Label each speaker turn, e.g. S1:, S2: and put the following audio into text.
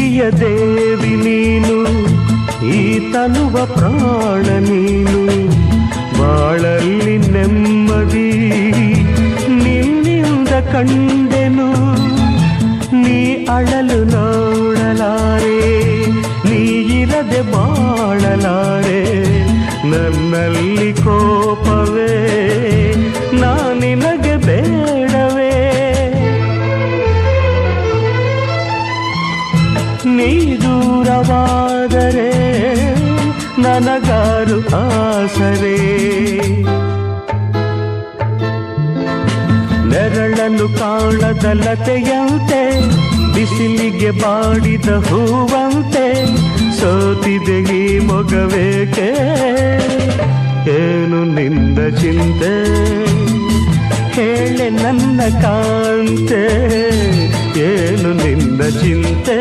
S1: ಪ್ರೀತಿಯ ದೇವಿ ನೀನು, ಈ ತನುವ ಪ್ರಾಣ ನೀನು, ಬಾಳಲ್ಲಿ ನೆಮ್ಮದಿ ನಿನ್ನಿಂದ ಕಂಡೆನು. ನೀ ಅಳಲು ನೋಡಲಾರೆ, ನೀ ಇರದೆ ಬಾಳಲಾರೆ, ನನ್ನಲ್ಲಿ ಕೋಪವೇ ನಾನಿನಗೆ ಬೇಡವೇ. ನೀ ದೂರವಾದರೆ ನನಗಾರು ಆಸರೆ, ನೆರಳನ್ನು ಕಾಣದ ಲತೆಯಂತೆ, ಬಿಸಿಲಿಗೆ ಬಾಡಿದ ಹೂವಂತೆ, ಸೋತಿದೆ ಈ ಮೊಗವೇಕೆ, ಏನು ನಿನ್ನ ಚಿಂತೆ, ಹೇಳೆ ನನ್ನ ಕಾಂತೆ, ಏನು ನಿನ್ನ ಚಿಂತೆ.